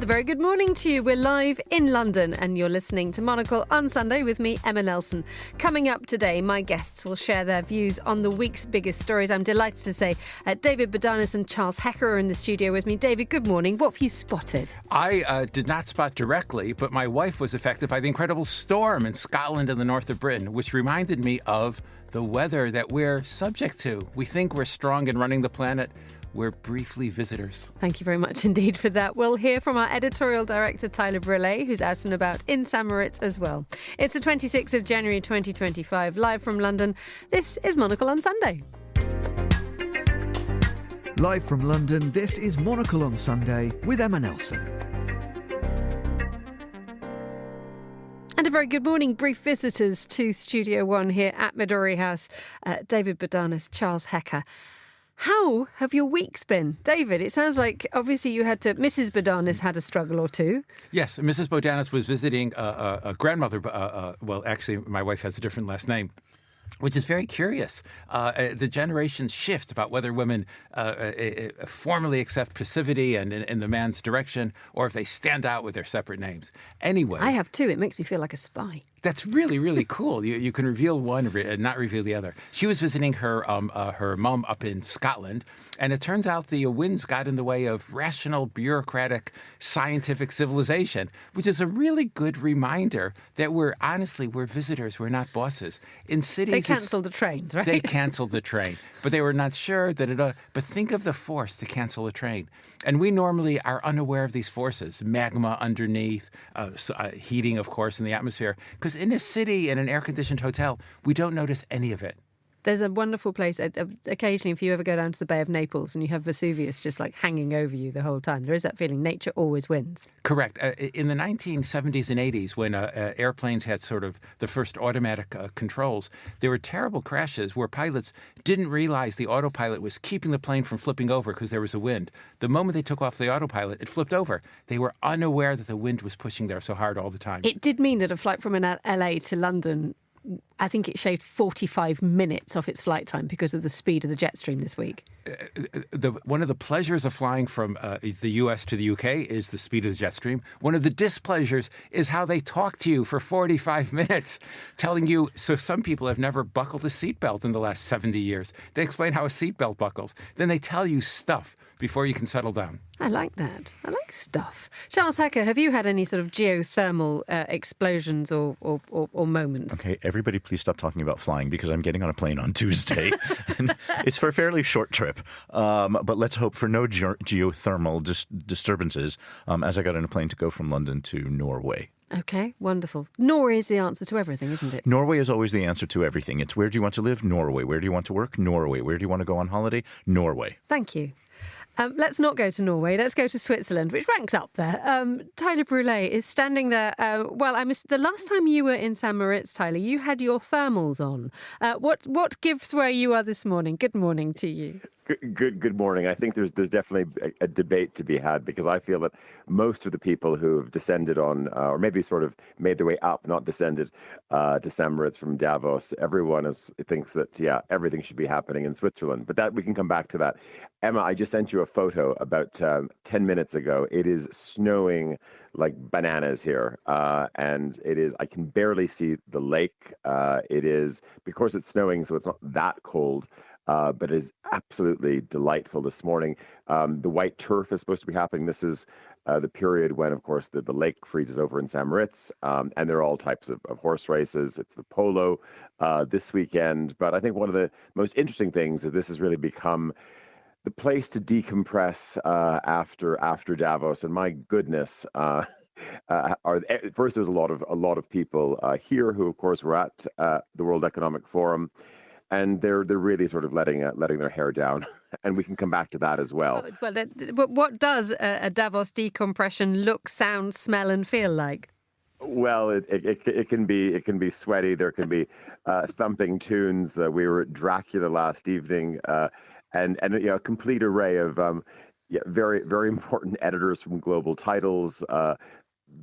A very good morning to you. We're live in London and you're listening to Monocle on Sunday with me, Emma Nelson. Coming up today, my guests will share their views on the week's biggest stories. I'm delighted to say David Bodanis and Charles Hecker are in the studio with me. David, good morning. What have you spotted? I did not spot directly, but my wife was affected by the incredible storm in Scotland and the north of Britain, which reminded me of the weather that we're subject to. We think we're strong in running the planet. We're briefly visitors. Thank you very much indeed for that. We'll hear from our editorial director, Tyler Brûlé, who's out and about in St Moritz as well. It's the 26th of January 2025, live from London. This is Monocle on Sunday. Live from London, this is Monocle on Sunday with Emma Nelson. And a very good morning, brief visitors to Studio One here at Midori House. David Bodanis, Charles Hecker. How have your weeks been? David, it sounds like obviously Mrs. Bodanis had a struggle or two. Yes, Mrs. Bodanis was visiting a grandmother. Well, actually, my wife has a different last name, which is very curious. The generations shift about whether women formally accept passivity and in the man's direction, or if they stand out with their separate names. Anyway. I have too. It makes me feel like a spy. That's really, really cool. You can reveal one and not reveal the other. She was visiting her mom up in Scotland, and it turns out the winds got in the way of rational, bureaucratic, scientific civilization, which is a really good reminder that we're visitors, we're not bosses. In cities, they cancelled the trains, right? They cancelled the train, but they were not sure that but think of the force to cancel a train. And we normally are unaware of these forces, magma underneath, heating, of course, in the atmosphere, because in a city, in an air-conditioned hotel, we don't notice any of it. There's a wonderful place, occasionally, if you ever go down to the Bay of Naples and you have Vesuvius just like hanging over you the whole time, there is that feeling nature always wins. Correct. In the 1970s and 80s, when airplanes had sort of the first automatic controls, there were terrible crashes where pilots didn't realize the autopilot was keeping the plane from flipping over because there was a wind. The moment they took off the autopilot, it flipped over. They were unaware that the wind was pushing there so hard all the time. It did mean that a flight from LA to London, I think it shaved 45 minutes off its flight time because of the speed of the jet stream this week. One of the pleasures of flying from the US to the UK is the speed of the jet stream. One of the displeasures is how they talk to you for 45 minutes, telling you, so some people have never buckled a seatbelt in the last 70 years. They explain how a seatbelt buckles. Then they tell you stuff before you can settle down. I like that. I like stuff. Charles Hecker, have you had any sort of geothermal explosions or moments? Okay, everybody please stop talking about flying because I'm getting on a plane on Tuesday. And it's for a fairly short trip. But let's hope for no geothermal disturbances as I got on a plane to go from London to Norway. Okay, wonderful. Norway is the answer to everything, isn't it? Norway is always the answer to everything. It's where do you want to live? Norway. Where do you want to work? Norway. Where do you want to go on holiday? Norway. Thank you. Let's not go to Norway. Let's go to Switzerland, which ranks up there. Tyler Brûlé is standing there. The last time you were in St Moritz, Tyler, you had your thermals on. What gives where you are this morning? Good morning to you. Good morning. I think there's definitely a debate to be had because I feel that most of the people who have descended on, or maybe sort of made their way up, not descended to St Moritz from Davos, everyone thinks that, everything should be happening in Switzerland. But that we can come back to that. Emma, I just sent you a photo about 10 minutes ago. It is snowing like bananas here. And I can barely see the lake. It is, because it's snowing, so it's not that cold. But it is absolutely delightful this morning. The white turf is supposed to be happening. This is the period when, of course, the lake freezes over in St Moritz, and there are all types of horse races. It's the polo this weekend. But I think one of the most interesting things is this has really become the place to decompress after Davos. And my goodness, first there's a lot of people here who, of course, were at the World Economic Forum. And they're really sort of letting their hair down, and we can come back to that as well. Well, what does a Davos decompression look, sound, smell, and feel like? Well, it can be sweaty. There can be thumping tunes. We were at Dracula last evening, and a complete array of very very important editors from Global Titles.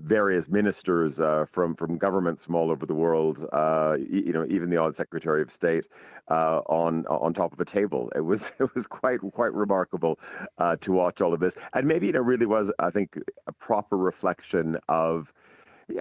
various ministers from governments from all over the world, even the odd Secretary of State on top of a table. It was quite remarkable to watch all of this, and maybe it really was, I think, a proper reflection of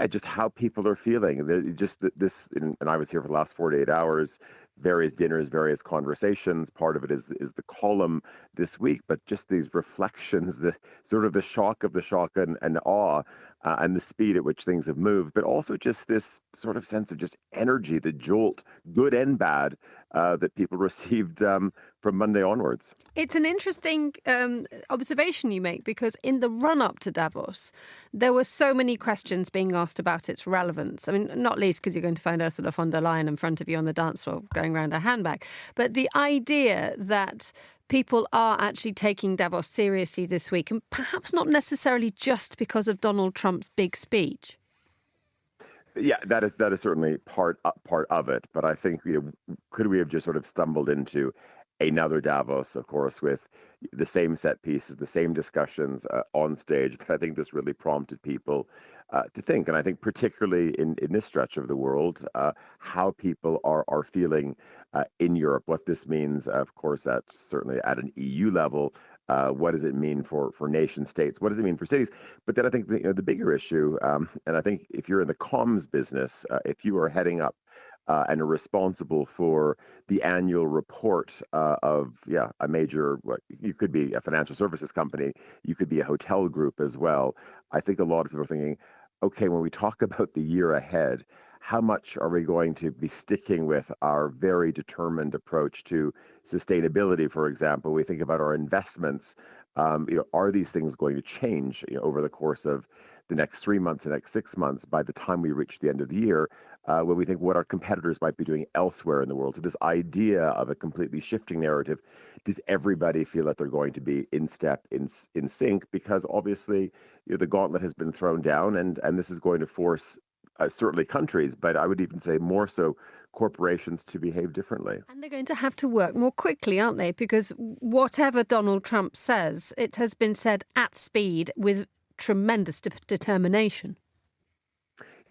just how people are feeling. Just this, and I was here for the last 48 hours. Various dinners, various conversations. Part of it is the column this week, but just these reflections, the sort of the shock and awe, and the speed at which things have moved, but also just this sort of sense of just energy, the jolt, good and bad, that people received from Monday onwards. It's an interesting observation you make, because in the run-up to Davos, there were so many questions being asked about its relevance. I mean, not least because you're going to find Ursula von der Leyen in front of you on the dance floor going around her handbag. But the idea that people are actually taking Davos seriously this week, and perhaps not necessarily just because of Donald Trump's big speech. Yeah, that is certainly part of it. But I think, could we have just sort of stumbled into another Davos, of course, with the same set pieces, the same discussions on stage? But I think this really prompted people to think, and I think particularly in this stretch of the world, how people are feeling in Europe, what this means. Of course, that's certainly at an EU level. What does it mean for nation states? What does it mean for cities? But then I think the bigger issue, and I think if you're in the comms business, if you are heading up and are responsible for the annual report of a major, you could be a financial services company, you could be a hotel group as well. I think a lot of people are thinking, okay, when we talk about the year ahead, how much are we going to be sticking with our very determined approach to sustainability, for example? We think about our investments. Are these things going to change over the course of the next 3 months, the next 6 months, by the time we reach the end of the year, when we think what our competitors might be doing elsewhere in the world? So this idea of a completely shifting narrative, does everybody feel that they're going to be in step, in sync? Because obviously, the gauntlet has been thrown down, and this is going to force certainly countries, but I would even say more so corporations, to behave differently. And they're going to have to work more quickly, aren't they? Because whatever Donald Trump says, it has been said at speed with tremendous determination.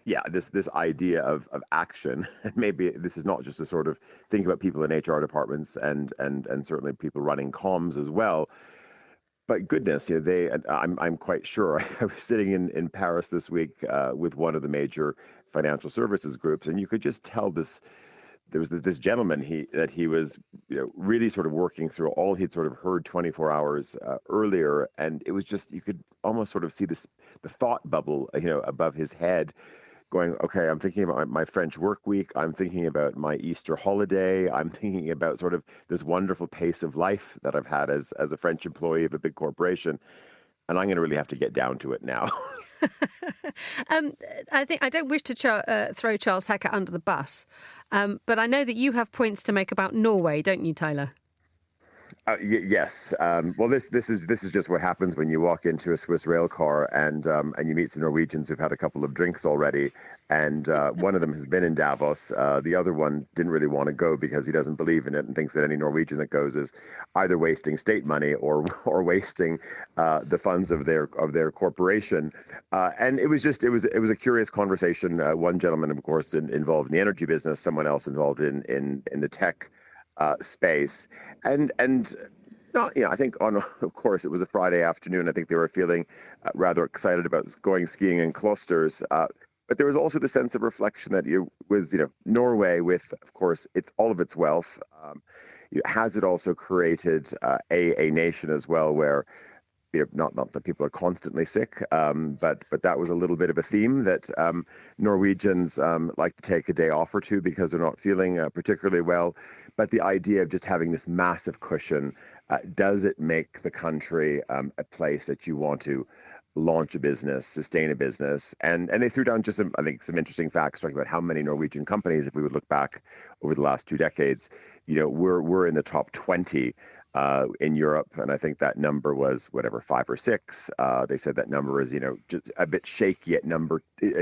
Yeah, this idea of action, and maybe this is not just a sort of think about people in HR departments and certainly people running comms as well. But goodness, I'm quite sure. I was sitting in Paris this week with one of the major financial services groups, and you could just tell there was this gentleman that he was really sort of working through all he'd sort of heard 24 hours earlier, and it was just, you could almost sort of see the thought bubble above his head, going, okay, I'm thinking about my French work week. I'm thinking about my Easter holiday. I'm thinking about sort of this wonderful pace of life that I've had as a French employee of a big corporation. And I'm going to really have to get down to it now. I don't wish to throw Charles Hackett under the bus, but I know that you have points to make about Norway, don't you, Tyler? Yes. Well, this is just what happens when you walk into a Swiss rail car and you meet some Norwegians who've had a couple of drinks already, and one of them has been in Davos. The other one didn't really want to go because he doesn't believe in it and thinks that any Norwegian that goes is either wasting state money or wasting the funds of their corporation. And it was a curious conversation. One gentleman, of course, involved in the energy business, someone else involved in the tech space, and not, I think of course it was a Friday afternoon. I think they were feeling rather excited about going skiing in clusters, but there was also the sense of reflection that it was Norway, with of course it's all of its wealth, has it also created a nation as well where not that people are constantly sick, but that was a little bit of a theme that Norwegians like to take a day off or two because they're not feeling particularly well. But the idea of just having this massive cushion, does it make the country a place that you want to launch a business, sustain a business? And they threw down just some interesting facts talking about how many Norwegian companies, if we would look back over the last 2 decades, we're in the top 20 in Europe, and I think that number was whatever 5 or 6. They said that number is just a bit shaky at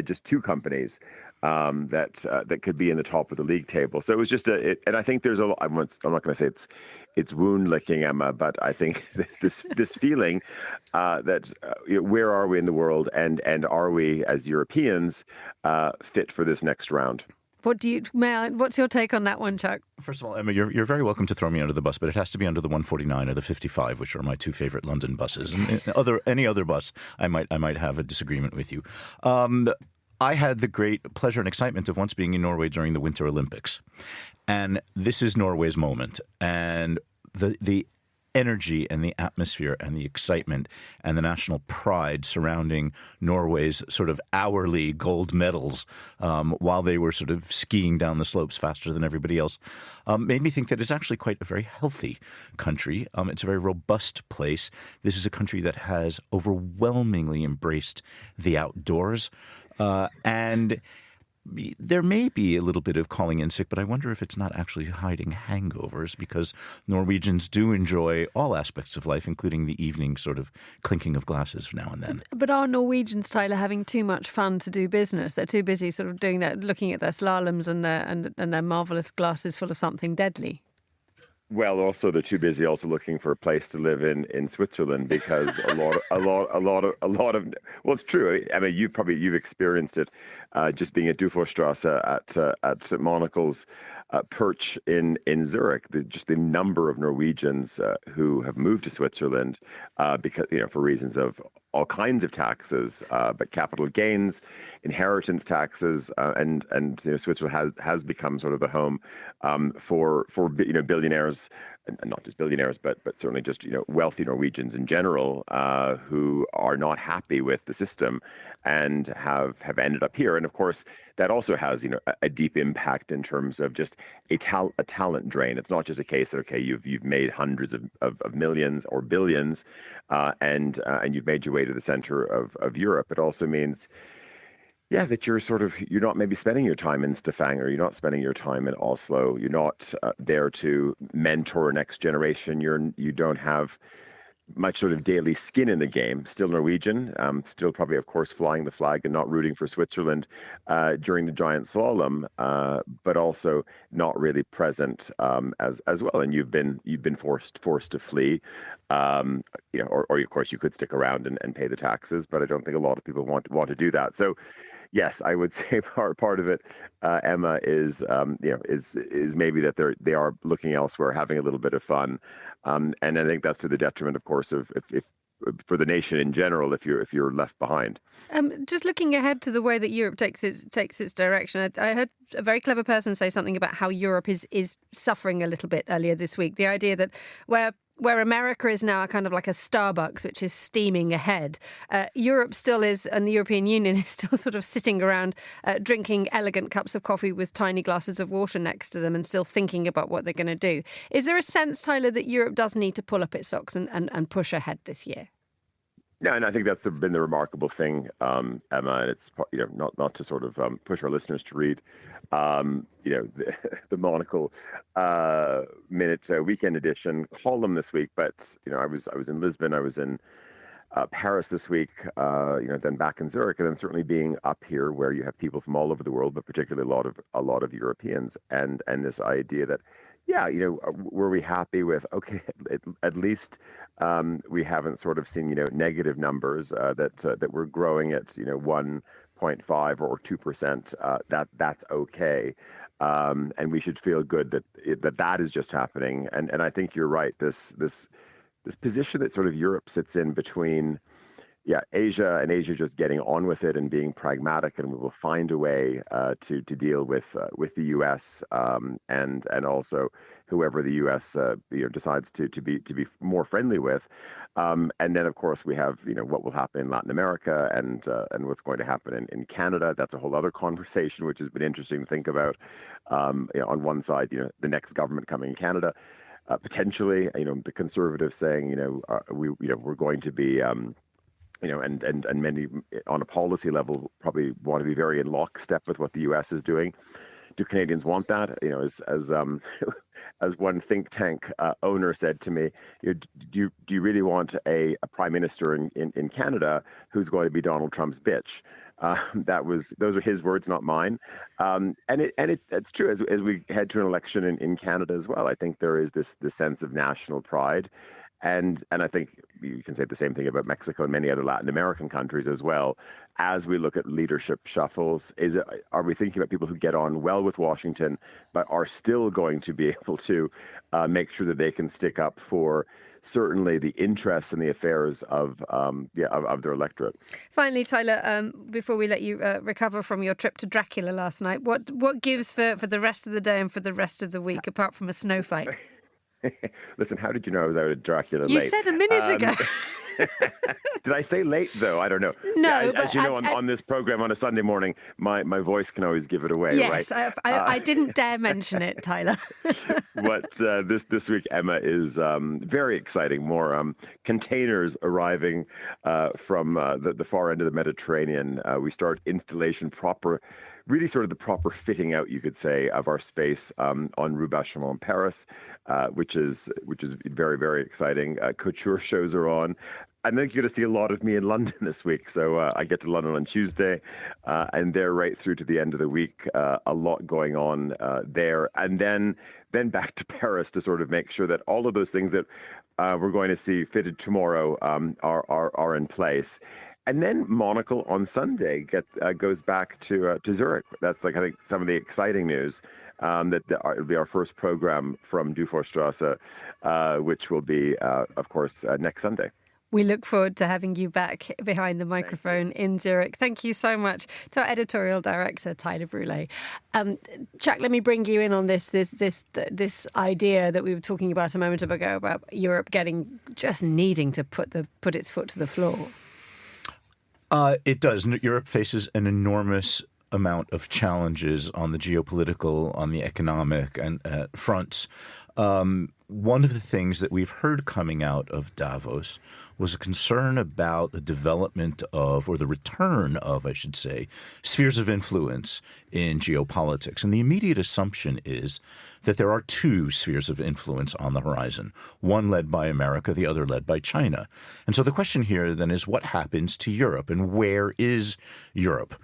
just 2 companies that could be in the top of the league table. So it was just and I think there's I'm not going to say it's wound licking, Emma, but I think this feeling that where are we in the world, and are we as Europeans fit for this next round? What's your take on that one, Chuck? First of all, Emma, you're very welcome to throw me under the bus, but it has to be under the 149 or the 55, which are my 2 favorite London buses. And any other bus, I might have a disagreement with you. I had the great pleasure and excitement of once being in Norway during the Winter Olympics, and this is Norway's moment. And the energy and the atmosphere and the excitement and the national pride surrounding Norway's sort of hourly gold medals while they were sort of skiing down the slopes faster than everybody else made me think that it's actually quite a very healthy country. It's a very robust place. This is a country that has overwhelmingly embraced the outdoors. And there may be a little bit of calling in sick, but I wonder if it's not actually hiding hangovers, because Norwegians do enjoy all aspects of life, including the evening sort of clinking of glasses now and then. But are Norwegians, Tyler, having too much fun to do business? They're too busy sort of doing that, looking at their slaloms and their marvellous glasses full of something deadly. Well, also they're too busy also looking for a place to live in Switzerland, because a lot of well, it's true. I mean, you've experienced it, just being at Dufourstrasse at St Monocle's perch in Zurich. Just the number of Norwegians who have moved to Switzerland because for reasons of all kinds of taxes, but capital gains, inheritance taxes, and Switzerland has become sort of the home for billionaires, and not just billionaires, but certainly just wealthy Norwegians in general who are not happy with the system and have ended up here. And of course, that also has a deep impact in terms of just a talent drain. It's not just a case that you've made hundreds of millions or billions, and you've made your way to the center of Europe. It also means that you're not maybe spending your time in Stavanger, you're not spending your time in Oslo, you're not there to mentor next generation. You don't have much sort of daily skin in the game. Still Norwegian, still probably, of course, flying the flag and not rooting for Switzerland during the giant slalom, but also not really present as well. And you've been forced to flee, or of course you could stick around and pay the taxes, but I don't think a lot of people want to do that. So. Yes, I would say part of it, Emma, is maybe that they are looking elsewhere, having a little bit of fun, and I think that's to the detriment, of course, of if for the nation in general, if you're left behind. Just looking ahead to the way that Europe takes its direction, I heard a very clever person say something about how Europe is suffering a little bit earlier this week. The idea that where America is now kind of like a Starbucks, which is steaming ahead, Europe still is, and the European Union is still sort of sitting around drinking elegant cups of coffee with tiny glasses of water next to them and still thinking about what they're going to do. Is there a sense, Tyler, that Europe does need to pull up its socks and push ahead this year? Yeah, and I think that's been the remarkable thing, Emma, and it's not to sort of push our listeners to read, the Monocle Minute Weekend Edition column this week. But I was in Lisbon, I was in Paris this week, then back in Zurich, and then certainly being up here where you have people from all over the world, but particularly a lot of Europeans, and this idea that. Yeah, were we happy with, at least we haven't sort of seen, negative numbers that we're growing at, 1.5 or 2%, that's okay. And we should feel good that is just happening. And I think you're right. This position that sort of Europe sits in between, Asia just getting on with it and being pragmatic, and we will find a way to deal with the U.S. And also whoever the U.S. decides to be more friendly with, and then of course we have what will happen in Latin America and what's going to happen in Canada. That's a whole other conversation, which has been interesting to think about. On one side, the next government coming in Canada. Potentially, the Conservatives saying, we're going to be. And many on a policy level probably want to be very in lockstep with what the U.S. is doing do Canadians want that? As as one think tank owner said to me, do you really want a prime minister in Canada who's going to be Donald Trump's bitch? Those are his words, not mine. And it's true as we head to an election in Canada as well. I think there is this sense of national pride. And I think you can say the same thing about Mexico and many other Latin American countries as well. As we look at leadership shuffles, are we thinking about people who get on well with Washington, but are still going to be able to make sure that they can stick up for certainly the interests and the affairs of their electorate? Finally, Tyler, before we let you recover from your trip to Dracula last night, what gives for the rest of the day and for the rest of the week, apart from a snow fight? Listen, how did you know I was out at Dracula late? You said a minute ago. Did I say late, though? I don't know. No, as you know, on this program on a Sunday morning, my voice can always give it away, yes, right? I didn't dare mention it, Tyler. What this week, Emma, is very exciting. More containers arriving from the far end of the Mediterranean. We start installation really sort of the proper fitting out, you could say, of our space on Rue Bachemont in Paris, which is very, very exciting. Couture shows are on. I think you're going to see a lot of me in London this week. So I get to London on Tuesday, and there right through to the end of the week. A lot going on there, and then back to Paris to sort of make sure that all of those things that we're going to see fitted tomorrow are in place. And then Monocle on Sunday goes back to Zurich. That's I think some of the exciting news. It'll be our first program from Dufourstrasse, which will be, of course, next Sunday. We look forward to having you back behind the microphone in Zurich. Thank you so much to our editorial director, Tyler Brûlé. Chuck, let me bring you in on this idea that we were talking about a moment ago about Europe just needing to put its foot to the floor. It does. Europe faces an enormous amount of challenges on the geopolitical, on the economic and fronts. One of the things that we've heard coming out of Davos was a concern about the development of, or the return of, I should say, spheres of influence in geopolitics. And the immediate assumption is that there are two spheres of influence on the horizon, one led by America, the other led by China. And so the question here then is what happens to Europe, and where is Europe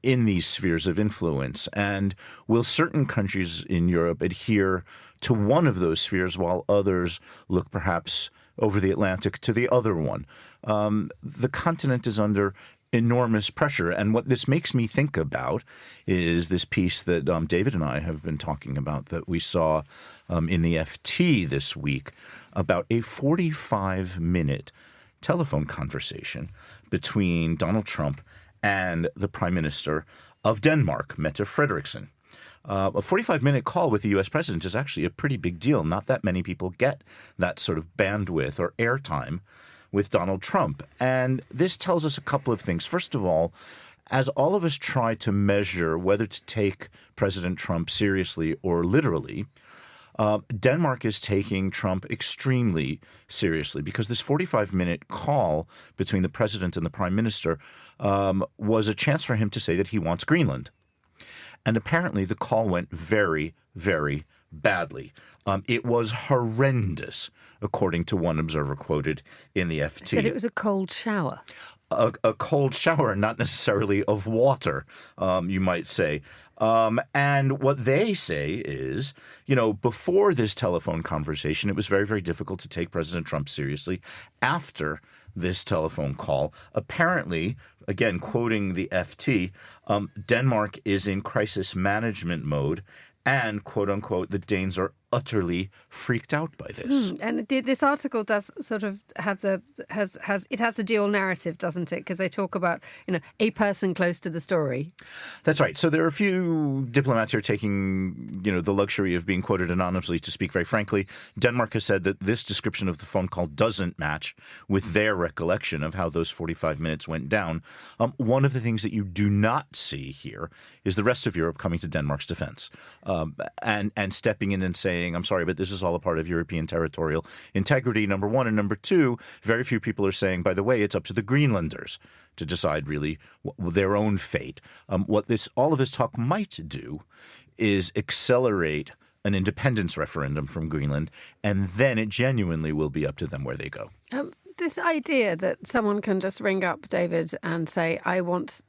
in these spheres of influence? And will certain countries in Europe adhere to one of those spheres while others look perhaps over the Atlantic to the other one? The continent is under enormous pressure. And what this makes me think about is this piece that David and I have been talking about that we saw in the FT this week about a 45-minute telephone conversation between Donald Trump and the Prime Minister of Denmark, Mette Frederiksen. A 45-minute call with the U.S. president is actually a pretty big deal. Not that many people get that sort of bandwidth or airtime with Donald Trump. And this tells us a couple of things. First of all, as all of us try to measure whether to take President Trump seriously or literally, Denmark is taking Trump extremely seriously because this 45-minute call between the president and the prime minister was a chance for him to say that he wants Greenland. And apparently the call went very, very badly. It was horrendous, according to one observer quoted in the FT. Said it was a cold shower. A cold shower, not necessarily of water, you might say. And what they say is, before this telephone conversation, it was very, very difficult to take President Trump seriously. After this telephone call, apparently, again, quoting the FT, Denmark is in crisis management mode and, quote unquote, the Danes are utterly freaked out by this. And this article does sort of have has a dual narrative, doesn't it? Because they talk about, a person close to the story. That's right. So there are a few diplomats here taking, the luxury of being quoted anonymously to speak very frankly. Denmark has said that this description of the phone call doesn't match with their recollection of how those 45 minutes went down. One of the things that you do not see here is the rest of Europe coming to Denmark's defense and stepping in and saying, saying, I'm sorry, but this is all a part of European territorial integrity, number one. And number two, very few people are saying, by the way, it's up to the Greenlanders to decide really their own fate. What all of this talk might do is accelerate an independence referendum from Greenland, and then it genuinely will be up to them where they go. This idea that someone can just ring up, David, and say, I want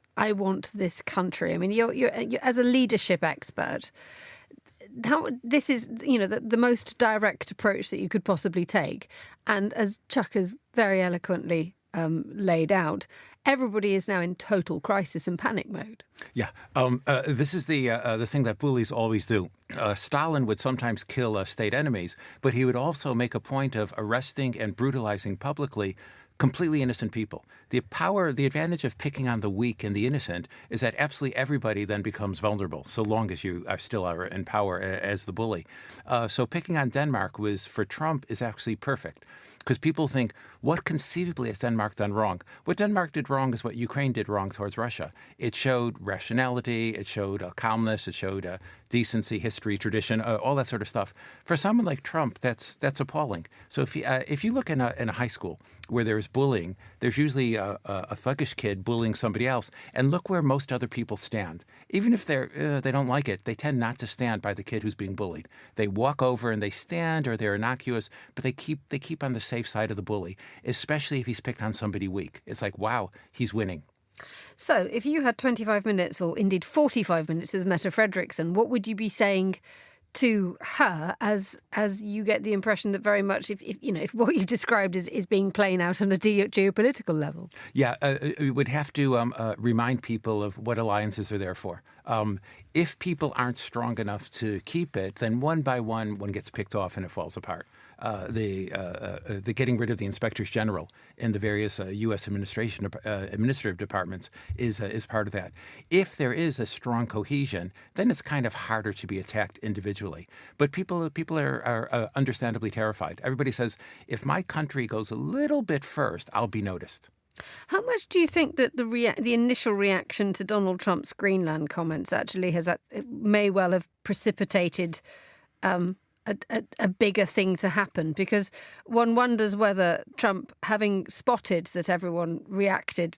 this country. I mean, you're as a leadership expert, this is, the most direct approach that you could possibly take. And as Chuck has very eloquently laid out, everybody is now in total crisis and panic mode. Yeah, this is the thing that bullies always do. Stalin would sometimes kill state enemies, but he would also make a point of arresting and brutalizing publicly completely innocent people. The advantage of picking on the weak and the innocent is that absolutely everybody then becomes vulnerable, so long as you are still in power as the bully. So picking on Denmark for Trump is actually perfect. Because people think, what conceivably has Denmark done wrong? What Denmark did wrong is what Ukraine did wrong towards Russia. It showed rationality, it showed calmness, it showed decency, history, tradition, all that sort of stuff. For someone like Trump, that's appalling. So if you look in a high school where there's bullying, there's usually a thuggish kid bullying somebody else, and look where most other people stand. Even if they don't like it, they tend not to stand by the kid who's being bullied. They walk over and they stand, or they're innocuous, but they keep on the safe side of the bully, especially if he's picked on somebody weak. It's like, wow, he's winning. So if you had 25 minutes, or indeed 45 minutes as Mette Frederiksen, what would you be saying to her as you get the impression that very much if what you've described is being played out on a geopolitical level? Yeah, we would have to remind people of what alliances are there for. If people aren't strong enough to keep it, then one by one gets picked off and it falls apart. The getting rid of the inspectors general in the various U.S. administrative departments is part of that. If there is a strong cohesion, then it's kind of harder to be attacked individually. But people are understandably terrified. Everybody says, if my country goes a little bit first, I'll be noticed. How much do you think that the initial reaction to Donald Trump's Greenland comments actually may well have precipitated a bigger thing to happen? Because one wonders whether Trump, having spotted that everyone reacted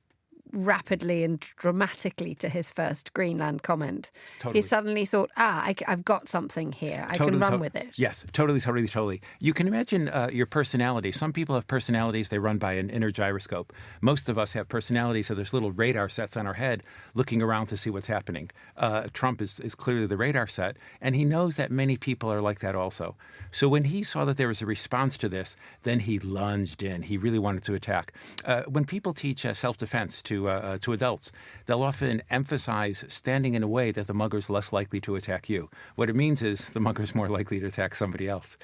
rapidly and dramatically to his first Greenland comment, Totally. He suddenly thought, I've got something here. I can run with it. Yes, totally. You can imagine your personality. Some people have personalities, they run by an inner gyroscope. Most of us have personalities, so there's little radar sets on our head looking around to see what's happening. Trump is clearly the radar set, and he knows that many people are like that also. So when he saw that there was a response to this, then he lunged in. He really wanted to attack. When people teach self-defense to adults, they'll often emphasize standing in a way that the mugger's less likely to attack you. What it means is the mugger's more likely to attack somebody else.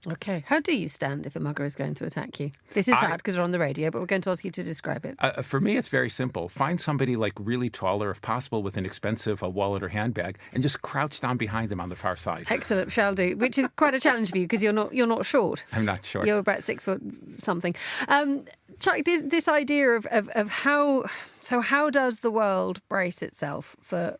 Okay. How do you stand if a mugger is going to attack you? This is hard because we're on the radio, but we're going to ask you to describe it. For me, it's very simple. Find somebody like really taller, if possible, with an expensive wallet or handbag, and just crouch down behind them on the far side. Excellent, shall do. Which is quite a challenge for you because you're not short. I'm not short. You're about 6 foot something. Chuck, this idea of how does the world brace itself for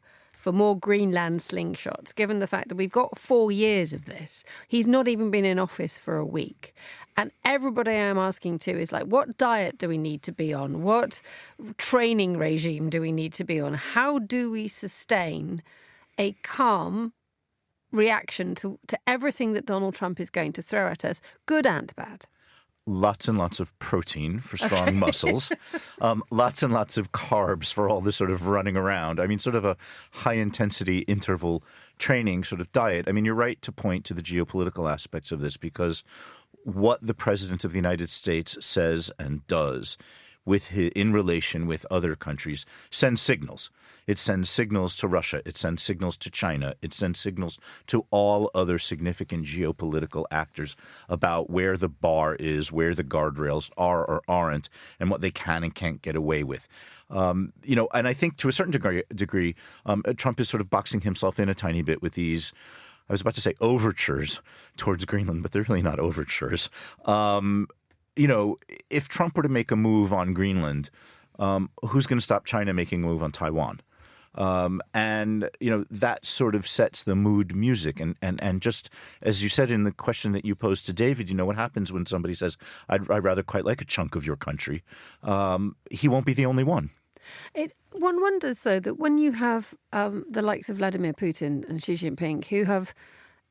more Greenland slingshots, given the fact that we've got 4 years of this? He's not even been in office for a week. And everybody I'm asking to is like, what diet do we need to be on? What training regime do we need to be on? How do we sustain a calm reaction to everything that Donald Trump is going to throw at us, good and bad? Lots and lots of protein for strong muscles, lots and lots of carbs for all this sort of running around. I mean, sort of a high-intensity interval training sort of diet. I mean, you're right to point to the geopolitical aspects of this, because what the President of the United States says and does in relation with other countries sends signals. It sends signals to Russia. It sends signals to China. It sends signals to all other significant geopolitical actors about where the bar is, where the guardrails are or aren't, and what they can and can't get away with. And I think to a certain degree, Trump is sort of boxing himself in a tiny bit with these, I was about to say overtures towards Greenland, but they're really not overtures. If Trump were to make a move on Greenland, who's going to stop China making a move on Taiwan? And, that sort of sets the mood music. And just as you said in the question that you posed to David, what happens when somebody says, I'd rather quite like a chunk of your country, he won't be the only one. One wonders, though, that when you have the likes of Vladimir Putin and Xi Jinping, who have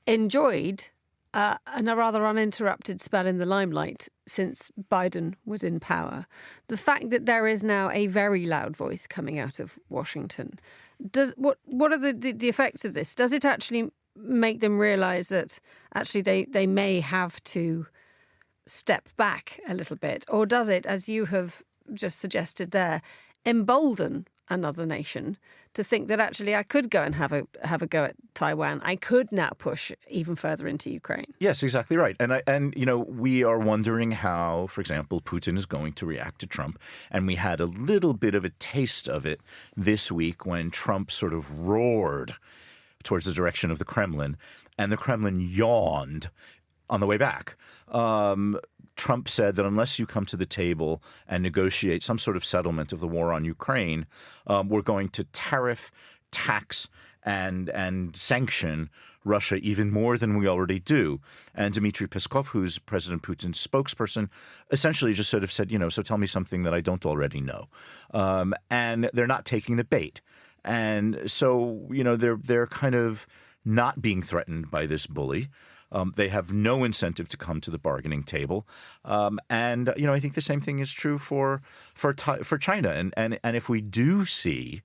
enjoyed a rather uninterrupted spell in the limelight since Biden was in power, the fact that there is now a very loud voice coming out of Washington, what are the effects of this? Does it actually make them realise that actually they may have to step back a little bit? Or does it, as you have just suggested there, embolden another nation to think that actually I could go and have a go at Taiwan. I could now push even further into Ukraine. Yes, exactly right. And we are wondering how, for example, Putin is going to react to Trump. And we had a little bit of a taste of it this week when Trump sort of roared towards the direction of the Kremlin, and the Kremlin yawned on the way back. Trump said that unless you come to the table and negotiate some sort of settlement of the war on Ukraine, we're going to tariff, tax, and sanction Russia even more than we already do. And Dmitry Peskov, who's President Putin's spokesperson, essentially just sort of said, so tell me something that I don't already know. And they're not taking the bait. And so, they're kind of not being threatened by this bully. They have no incentive to come to the bargaining table, and I think the same thing is true for China. And if we do see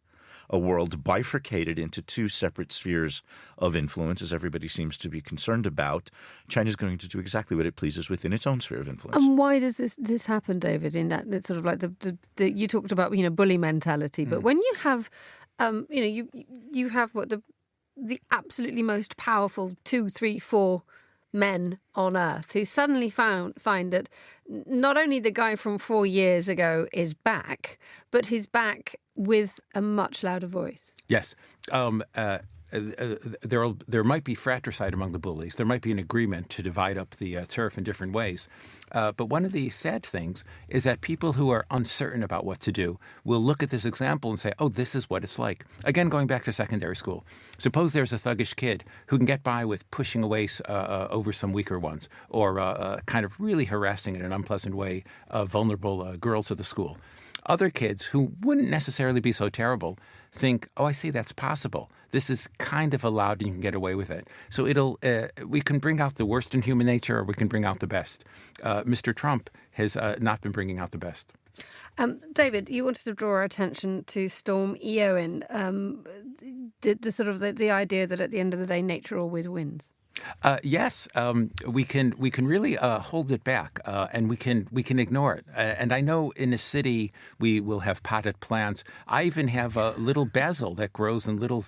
a world bifurcated into two separate spheres of influence, as everybody seems to be concerned about, China is going to do exactly what it pleases within its own sphere of influence. And why does this happen, David? In that it's sort of like the you talked about bully mentality, but when you have you have what the absolutely most powerful 2, 3, 4 men on earth who suddenly find that not only the guy from 4 years ago is back, but he's back with a much louder voice. Yes. There might be fratricide among the bullies. There might be an agreement to divide up the turf in different ways. But one of the sad things is that people who are uncertain about what to do will look at this example and say, oh, this is what it's like. Again, going back to secondary school. Suppose there's a thuggish kid who can get by with pushing away over some weaker ones, or kind of really harassing in an unpleasant way vulnerable girls of the school. Other kids who wouldn't necessarily be so terrible think, oh, I see, that's possible. This is kind of allowed and you can get away with it. So we can bring out the worst in human nature, or we can bring out the best. Mr. Trump has not been bringing out the best. David, you wanted to draw our attention to Storm Eowyn, the idea that at the end of the day, nature always wins. Yes, we can really hold it back, and we can ignore it. And I know in the city we will have potted plants. I even have a little basil that grows in little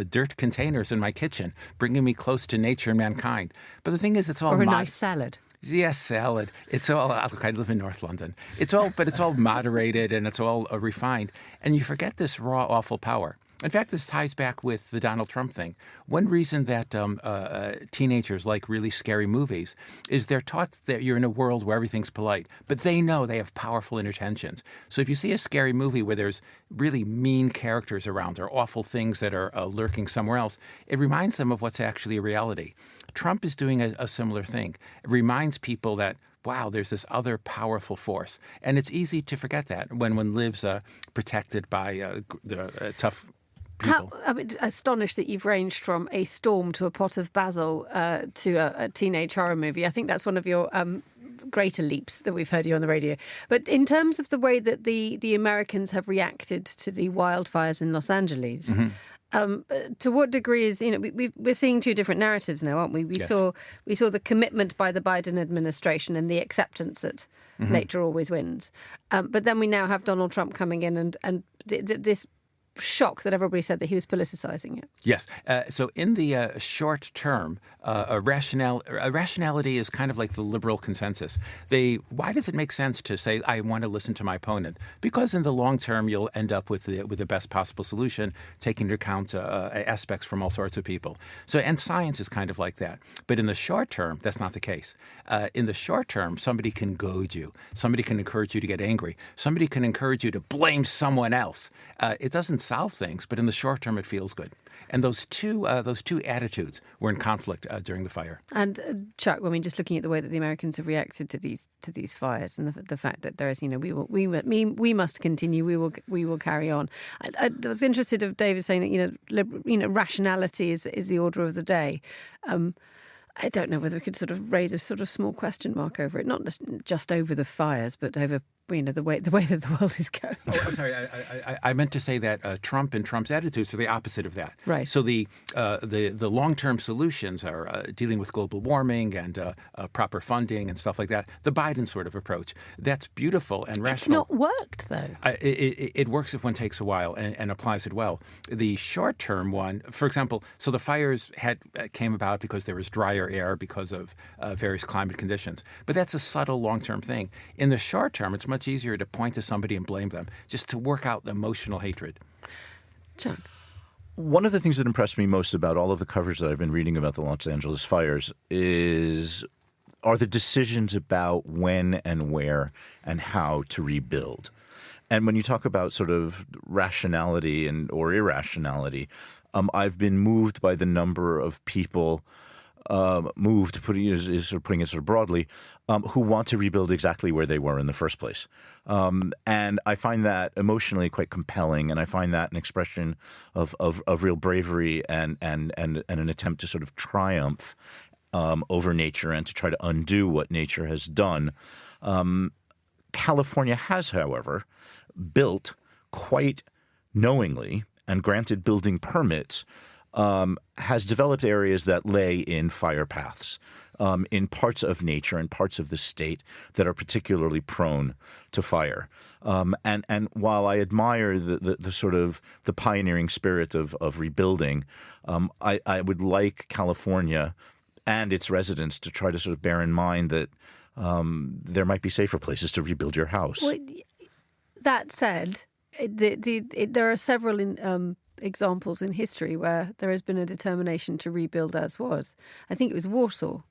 dirt containers in my kitchen, bringing me close to nature and mankind. But the thing is, it's all or a nice salad. Yes, salad. It's all. Look, I live in North London. It's all moderated and it's all refined. And you forget this raw, awful power. In fact, this ties back with the Donald Trump thing. One reason that teenagers like really scary movies is they're taught that you're in a world where everything's polite, but they know they have powerful intentions. So if you see a scary movie where there's really mean characters around or awful things that are lurking somewhere else, it reminds them of what's actually a reality. Trump is doing a similar thing. It reminds people that, wow, there's this other powerful force. And it's easy to forget that when one lives protected by the tough people. I'm astonished that you've ranged from a storm to a pot of basil to a teenage horror movie. I think that's one of your greater leaps that we've heard you on the radio. But in terms of the way that the Americans have reacted to the wildfires in Los Angeles, to what degree is, we're seeing two different narratives now, aren't we? We saw the commitment by the Biden administration and the acceptance that nature always wins. But then we now have Donald Trump coming in and this shock that everybody said that he was politicizing it. Yes. So in the short term, rationality is kind of like the liberal consensus. Why does it make sense to say, I want to listen to my opponent? Because in the long term, you'll end up with the best possible solution, taking into account aspects from all sorts of people. So, and science is kind of like that. But in the short term, that's not the case. In the short term, somebody can goad you. Somebody can encourage you to get angry. Somebody can encourage you to blame someone else. It doesn't solve things, but in the short term, it feels good. And those two attitudes were in conflict during the fire. And Chuck, I mean, just looking at the way that the Americans have reacted to these fires, and the fact that there is, we must continue, we will carry on. I was interested of David saying that rationality is the order of the day. I don't know whether we could sort of raise a sort of small question mark over it, not just over the fires, but over the way that the world is going. Oh, sorry, I meant to say that Trump and Trump's attitudes are the opposite of that. Right. So the long-term solutions are dealing with global warming and proper funding and stuff like that. The Biden sort of approach, that's beautiful and rational. It's not worked, though. It works if one takes a while and applies it well. The short-term one, for example, so the fires came about because there was drier air because of various climate conditions. But that's a subtle long-term thing. In the short term, it's much easier to point to somebody and blame them, just to work out the emotional hatred. Chuck? One of the things that impressed me most about all of the coverage that I've been reading about the Los Angeles fires are the decisions about when and where and how to rebuild. And when you talk about sort of rationality or irrationality, I've been moved by the number of people putting it sort of broadly, who want to rebuild exactly where they were in the first place. And I find that emotionally quite compelling, and I find that an expression of real bravery and an attempt to sort of triumph over nature and to try to undo what nature has done. California has, however, built quite knowingly and granted building permits, has developed areas that lay in fire paths, in parts of nature and parts of the state that are particularly prone to fire. And while I admire the sort of the pioneering spirit of rebuilding, I would like California and its residents to try to sort of bear in mind that there might be safer places to rebuild your house. Well, that said, there are several examples in history where there has been a determination to rebuild as was. I think it was Warsaw,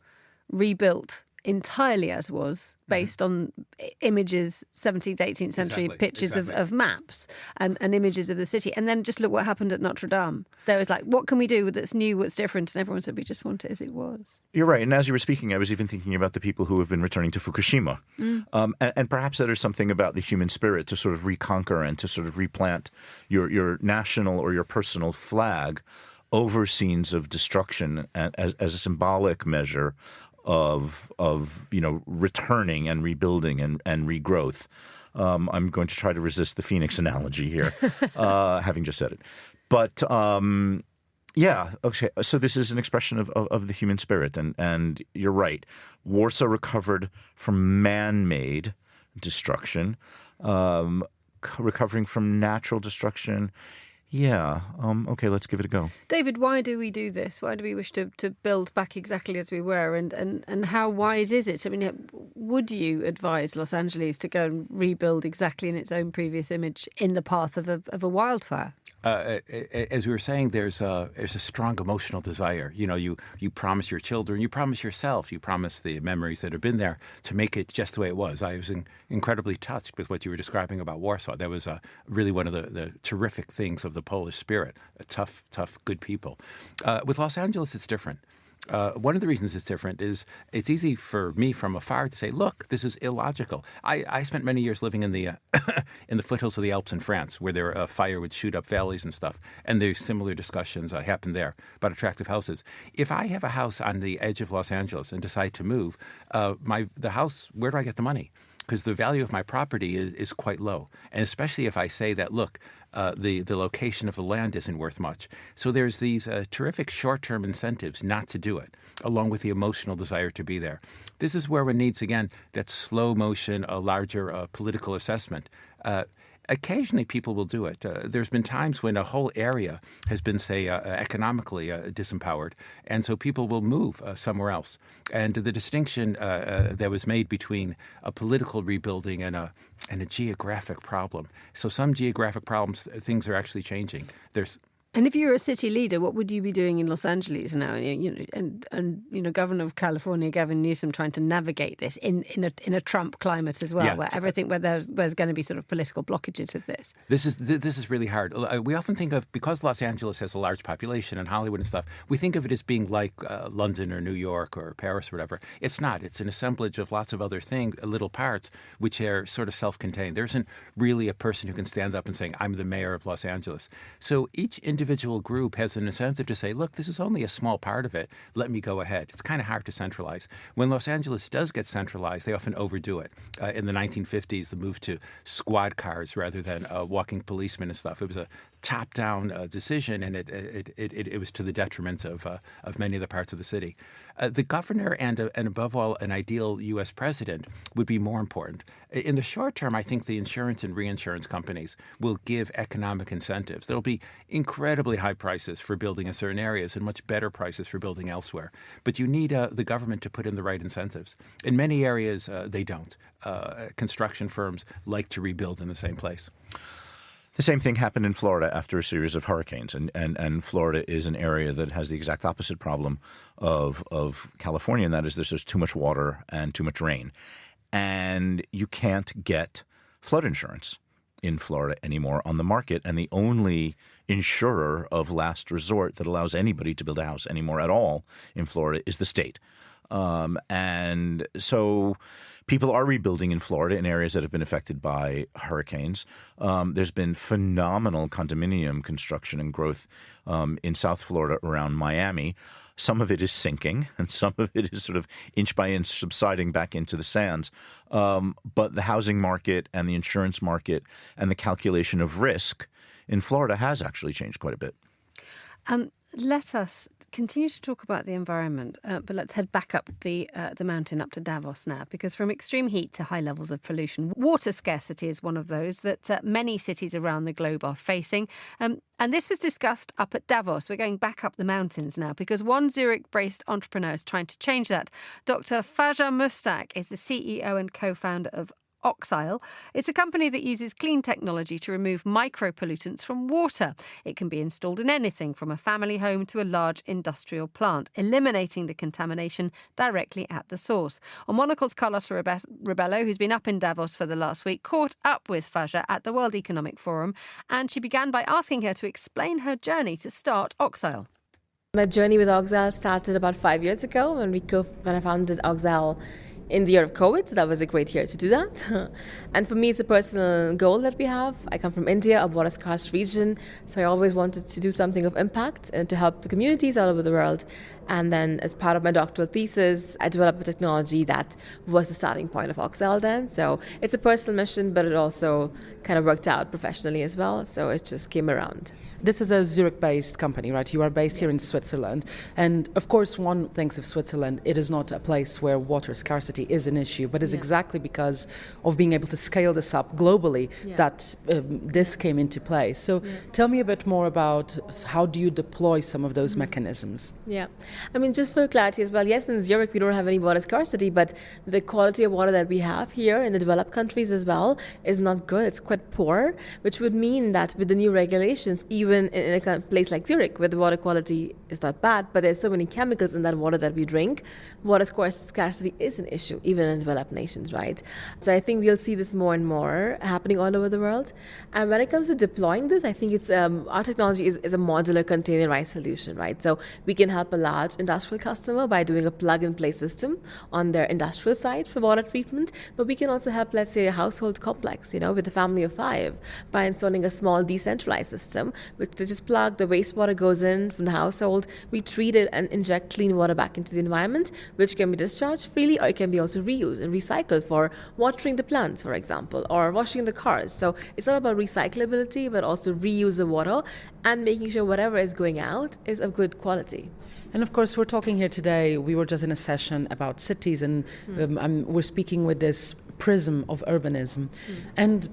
rebuilt entirely as was, based on images, 17th, 18th century pictures of maps and images of the city. And then just look what happened at Notre Dame. There was like, what can we do that's new, what's different? And everyone said, we just want it as it was. You're right. And as you were speaking, I was even thinking about the people who have been returning to Fukushima. And perhaps there is something about the human spirit to sort of reconquer and to sort of replant your national or your personal flag over scenes of destruction as a symbolic measure of returning and rebuilding and regrowth. I'm going to try to resist the Phoenix analogy here, having just said it. But okay. So this is an expression of the human spirit, and you're right. Warsaw recovered from man-made destruction, recovering from natural destruction. Yeah. Okay, let's give it a go. David, why do we do this? Why do we wish to build back exactly as we were? And how wise is it? I mean, would you advise Los Angeles to go and rebuild exactly in its own previous image in the path of a wildfire? As we were saying, there's a strong emotional desire. You promise your children, you promise yourself, you promise the memories that have been there to make it just the way it was. I was incredibly touched with what you were describing about Warsaw. That was really one of the terrific things of the Polish spirit, tough, good people. With Los Angeles, it's different. One of the reasons it's different is it's easy for me from afar to say, look, this is illogical. I spent many years living in the in the foothills of the Alps in France, where fire would shoot up valleys and stuff. And there's similar discussions happened there about attractive houses. If I have a house on the edge of Los Angeles and decide to move, the house, where do I get the money? Because the value of my property is quite low. And especially if I say that, look, the location of the land isn't worth much. So there's these terrific short-term incentives not to do it, along with the emotional desire to be there. This is where one needs, again, that slow motion, a larger political assessment. Occasionally, people will do it. There's been times when a whole area has been, say, economically disempowered, and so people will move somewhere else. And the distinction that was made between a political rebuilding and a geographic problem. So some geographic problems, things are actually changing. There's And if you were a city leader, what would you be doing in Los Angeles now? And Governor of California, Gavin Newsom, trying to navigate this in a Trump climate as well, where there's going to be sort of political blockages with this. This is really hard. We often think of, because Los Angeles has a large population and Hollywood and stuff, we think of it as being like London or New York or Paris or whatever. It's not. It's an assemblage of lots of other things, little parts, which are sort of self-contained. There isn't really a person who can stand up and say, I'm the mayor of Los Angeles. So each individual group has an incentive to say, look, this is only a small part of it. Let me go ahead. It's kind of hard to centralize. When Los Angeles does get centralized, they often overdo it. In the 1950s, the move to squad cars rather than walking policemen and stuff. It was a top-down decision, and it was to the detriment of many of the parts of the city. The governor and above all, an ideal U.S. president would be more important. In the short term, I think the insurance and reinsurance companies will give economic incentives. There'll be incredibly high prices for building in certain areas and much better prices for building elsewhere. But you need the government to put in the right incentives. In many areas, they don't. Construction firms like to rebuild in the same place. The same thing happened in Florida after a series of hurricanes, and Florida is an area that has the exact opposite problem of California, and that is there's too much water and too much rain. And you can't get flood insurance in Florida anymore on the market, and the only insurer of last resort that allows anybody to build a house anymore at all in Florida is the state. And so people are rebuilding in Florida in areas that have been affected by hurricanes. There's been phenomenal condominium construction and growth in South Florida around Miami. Some of it is sinking, and some of it is sort of inch by inch subsiding back into the sands. But the housing market and the insurance market and the calculation of risk in Florida has actually changed quite a bit. Let us continue to talk about the environment, but let's head back up the mountain, up to Davos now, because from extreme heat to high levels of pollution, water scarcity is one of those that many cities around the globe are facing. And this was discussed up at Davos. We're going back up the mountains now, because one Zurich-based entrepreneur is trying to change that. Dr. Faja Mustak is the CEO and co-founder of Oxyle. It's a company that uses clean technology to remove micropollutants from water. It can be installed in anything from a family home to a large industrial plant, eliminating the contamination directly at the source. On Monocle's Carlotta Rebello, who's been up in Davos for the last week, caught up with Faja at the World Economic Forum, and she began by asking her to explain her journey to start Oxyle. My journey with Oxyle started about 5 years ago when I founded Oxyle in the year of COVID, so that was a great year to do that. And for me, it's a personal goal that we have. I come from India, a water-scarce region, so I always wanted to do something of impact and to help the communities all over the world. And then as part of my doctoral thesis, I developed a technology that was the starting point of Oxyle then. So it's a personal mission, but it also kind of worked out professionally as well, so it just came around. This is a Zurich-based company, right? You are based here in Switzerland. And of course, one thinks of Switzerland, it is not a place where water scarcity is an issue, but it's exactly because of being able to scale this up globally that this came into place. So tell me a bit more about how do you deploy some of those mechanisms? Yeah, I mean, just for clarity as well, yes, in Zurich we don't have any water scarcity, but the quality of water that we have here in the developed countries as well is not good. It's quite poor, which would mean that with the new regulations, even in a place like Zurich, where the water quality is not bad, but there's so many chemicals in that water that we drink, water scarcity is an issue, even in developed nations, right? So I think we'll see this more and more happening all over the world. And when it comes to deploying this, I think it's our technology is a modular containerized solution, right? So we can help a large industrial customer by doing a plug-and-play system on their industrial side for water treatment, but we can also help, let's say, a household complex, with a family of 5 by installing a small decentralized system, which they just plug, the wastewater goes in from the household, we treat it and inject clean water back into the environment, which can be discharged freely, or it can be also reused and recycled for watering the plants, for example, or washing the cars. So it's all about recyclability, but also reuse the water and making sure whatever is going out is of good quality. And of course, we're talking here today, we were just in a session about cities, and we're speaking with this prism of urbanism. And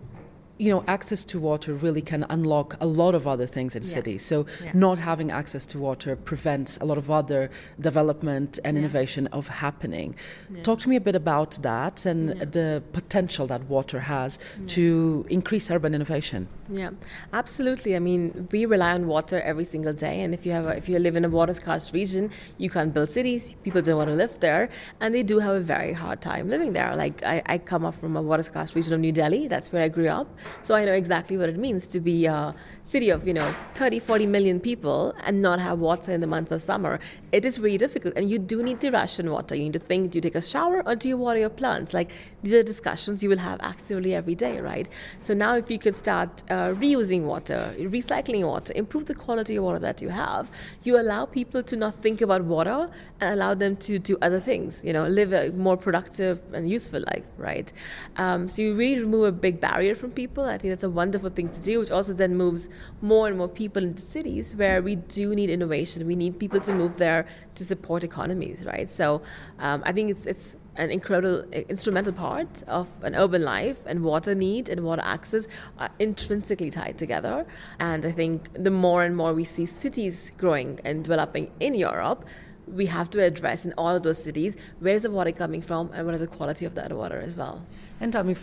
access to water really can unlock a lot of other things in cities. So not having access to water prevents a lot of other development and innovation of happening. Talk to me a bit about that and the potential that water has to increase urban innovation. Yeah, absolutely. I mean, we rely on water every single day, and if you live in a water-scarce region, you can't build cities. People don't want to live there, and they do have a very hard time living there. Like I come up from a water-scarce region of New Delhi. That's where I grew up, so I know exactly what it means to be a city of 30, 40 million people and not have water in the months of summer. It is really difficult, and you do need to ration water. You need to think: do you take a shower or do you water your plants? Like, these are discussions you will have actively every day, right? So now, if you could start reusing water, recycling water, improve the quality of water that you have, you allow people to not think about water and allow them to do other things, live a more productive and useful life, right? So you really remove a big barrier from people. I think that's a wonderful thing to do, which also then moves more and more people into cities where we do need innovation. We need people to move there to support economies, right? So I think it's an incredible instrumental part of an urban life, and water need and water access are intrinsically tied together. And I think the more and more we see cities growing and developing in Europe, we have to address in all of those cities where is the water coming from and what is the quality of that water as well. And tell me,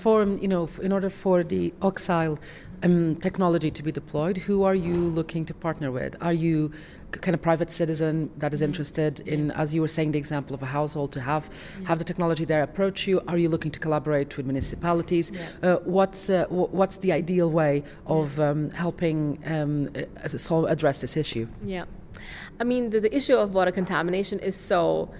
in order for the oxyle technology to be deployed, who are you looking to partner with? Are you kind of private citizen that is interested in, as you were saying, the example of a household to have the technology there approach you? Are you looking to collaborate with municipalities? What's the ideal way of helping address this issue? Yeah. I mean, the issue of water contamination is so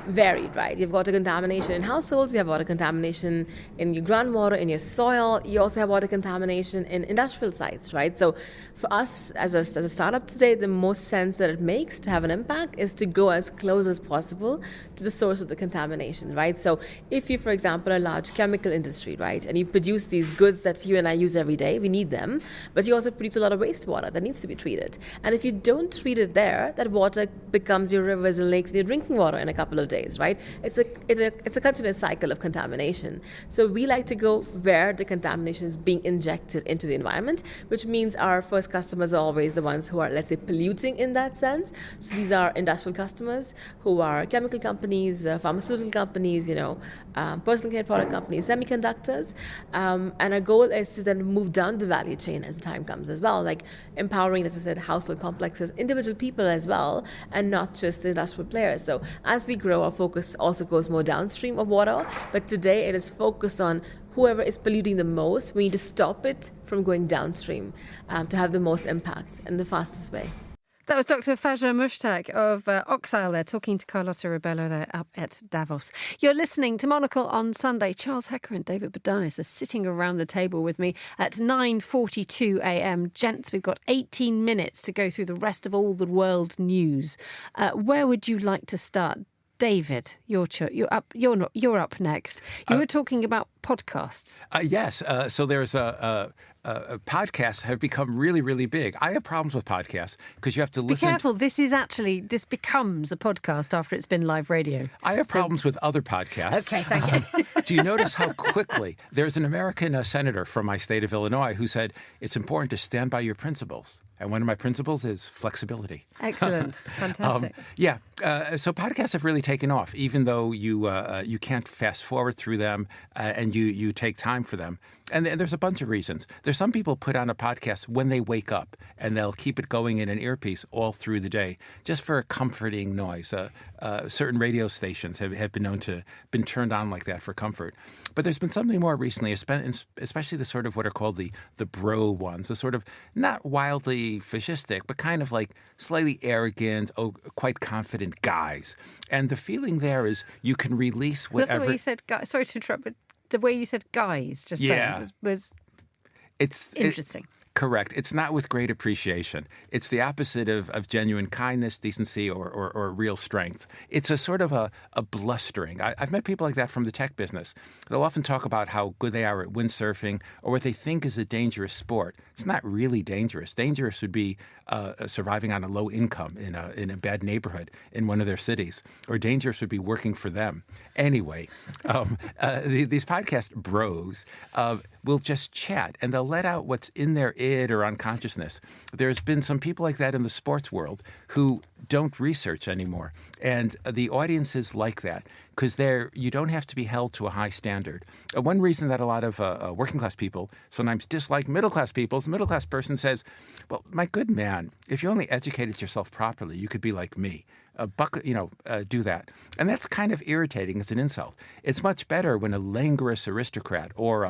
varied, right? You've water contamination in households, you have water contamination in your groundwater, in your soil, you also have water contamination in industrial sites, right? So for us as a startup today, the most sense that it makes to have an impact is to go as close as possible to the source of the contamination, right? So if you, for example, are a large chemical industry, right, and you produce these goods that you and I use every day, we need them, but you also produce a lot of wastewater that needs to be treated. And if you don't treat it there, that water becomes your rivers and lakes and your drinking water in a couple of days, right? It's a continuous cycle of contamination. So we like to go where the contamination is being injected into the environment, which means our first customers are always the ones who are, let's say, polluting in that sense. So these are industrial customers who are chemical companies, pharmaceutical companies, personal care product companies, semiconductors. And our goal is to then move down the value chain as the time comes as well, like empowering, as I said, household complexes, individual people as well, and not just the industrial players. So as we grow, our focus also goes more downstream of water, but today it is focused on whoever is polluting the most. We need to stop it from going downstream to have the most impact in the fastest way. That was Dr. Fajra Mushtaq of Oxyle there, talking to Carlotta Rebello there up at Davos. You're listening to Monocle on Sunday. Charles Hecker and David Bodanis are sitting around the table with me at 9:42 a.m. Gents, we've got 18 minutes to go through the rest of all the world news. Where would you like to start? David, you're up next. You were talking about podcasts. Yes. So there's podcasts have become really, really big. I have problems with podcasts because you have to listen. Be careful. This becomes a podcast after it's been live radio. I have problems with other podcasts. Okay, thank you. Do you notice how quickly there's an American senator from my state of Illinois who said it's important to stand by your principles. And one of my principles is flexibility. Excellent. Fantastic. So podcasts have really taken off, even though you can't fast forward through them and you take time for them. And there's a bunch of reasons. There's some people put on a podcast when they wake up, and they'll keep it going in an earpiece all through the day, just for a comforting noise. Certain radio stations have been known to been turned on like that for comfort. But there's been something more recently, especially the sort of what are called the bro ones, the sort of not wildly fascistic, but kind of like slightly arrogant, quite confident guys. And the feeling there is you can release whatever. That's the way you said, guys. Sorry to interrupt, but the way you said guys just then was interesting. Correct. It's not with great appreciation. It's the opposite of genuine kindness, decency, or real strength. It's a sort of a blustering. I've met people like that from the tech business. They'll often talk about how good they are at windsurfing or what they think is a dangerous sport. It's not really dangerous. Dangerous would be surviving on a low income in a bad neighborhood in one of their cities, or dangerous would be working for them. Anyway, these podcast bros will just chat, and they'll let out what's in their id or unconsciousness. There's been some people like that in the sports world who don't research anymore, and the audiences like that because you don't have to be held to a high standard. One reason that a lot of working class people sometimes dislike middle class people is the middle class person says, well, my good man, if you only educated yourself properly, you could be like me. Do that. And that's kind of irritating as an insult. It's much better when a languorous aristocrat or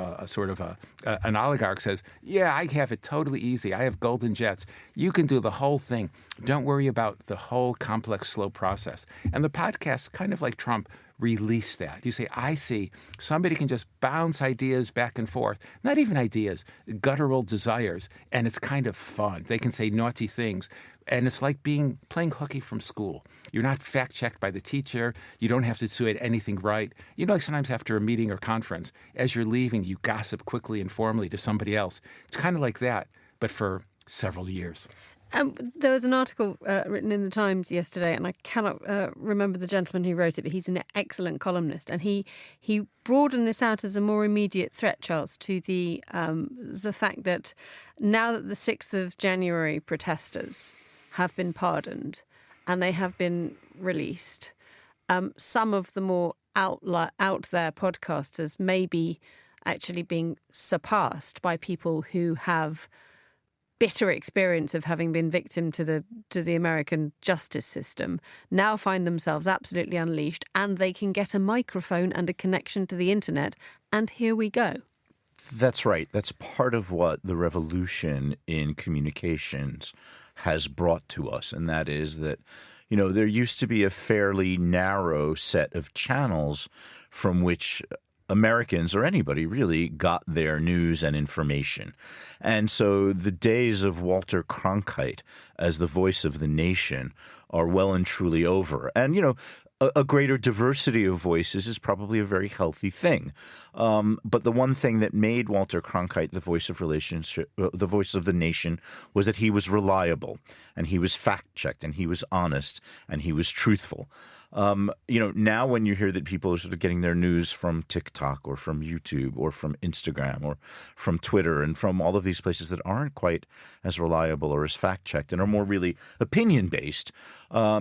an oligarch says, yeah, I have it totally easy. I have golden jets. You can do the whole thing. Don't worry about the whole complex, slow process. And the podcast, kind of like Trump, release that. You say, I see. Somebody can just bounce ideas back and forth. Not even ideas, guttural desires. And it's kind of fun. They can say naughty things. And it's like playing hooky from school. You're not fact-checked by the teacher. You don't have to say anything right. Like sometimes after a meeting or conference, as you're leaving, you gossip quickly and formally to somebody else. It's kind of like that, but for several years. There was an article written in the Times yesterday, and I cannot remember the gentleman who wrote it, but he's an excellent columnist, and he broadened this out as a more immediate threat, Charles, to the fact that now that the 6th of January protesters have been pardoned and they have been released, some of the more out there podcasters may be actually being surpassed by people who have bitter experience of having been victim to the American justice system, now find themselves absolutely unleashed, and they can get a microphone and a connection to the internet, and here we go. That's right. That's part of what the revolution in communications has brought to us, and that is that, there used to be a fairly narrow set of channels from which Americans, or anybody really, got their news and information. And so the days of Walter Cronkite as the voice of the nation are well and truly over. And, a greater diversity of voices is probably a very healthy thing. But the one thing that made Walter Cronkite the voice of the voice of the nation, was that he was reliable, and he was fact-checked, and he was honest, and he was truthful. Now when you hear that people are sort of getting their news from TikTok or from YouTube or from Instagram or from Twitter and from all of these places that aren't quite as reliable or as fact-checked and are more really opinion-based,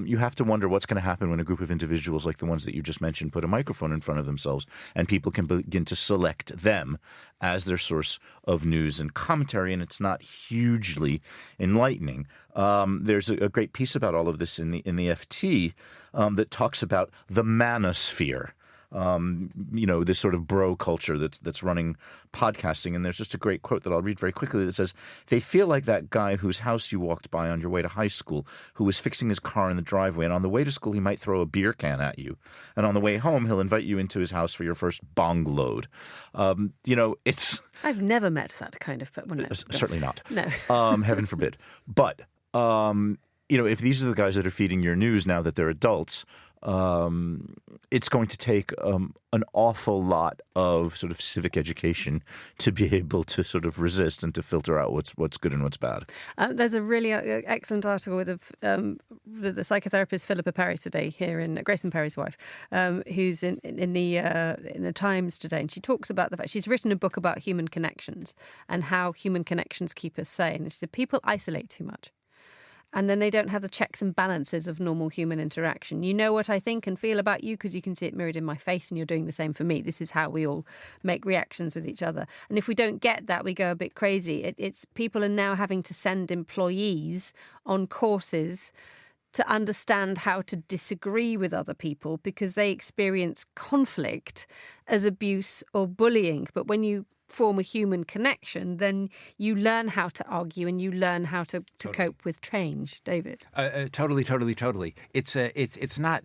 you have to wonder what's going to happen when a group of individuals like the ones that you just mentioned put a microphone in front of themselves and people can begin to select them as their source of news and commentary, and it's not hugely enlightening. There's a great piece about all of this in the FT that talks about the manosphere. This sort of bro culture that's running podcasting. And there's just a great quote that I'll read very quickly that says, they feel like that guy whose house you walked by on your way to high school, who was fixing his car in the driveway. And on the way to school, he might throw a beer can at you. And on the way home, he'll invite you into his house for your first bong load. It's... I've never met that kind of... Well, no, certainly not. No. Heaven forbid. But, if these are the guys that are feeding your news now that they're adults... it's going to take an awful lot of sort of civic education to be able to sort of resist and to filter out what's good and what's bad. There's a really excellent article with the psychotherapist Philippa Perry today here in Grayson Perry's wife, who's in the Times today, and she talks about the fact she's written a book about human connections and how human connections keep us sane. And she said people isolate too much. And then they don't have the checks and balances of normal human interaction. You know what I think and feel about you because you can see it mirrored in my face and you're doing the same for me. This is how we all make reactions with each other. And if we don't get that, we go a bit crazy. It's people are now having to send employees on courses to understand how to disagree with other people because they experience conflict as abuse or bullying. But when you form a human connection, then you learn how to argue and you learn how to cope with change. David? Totally. It's not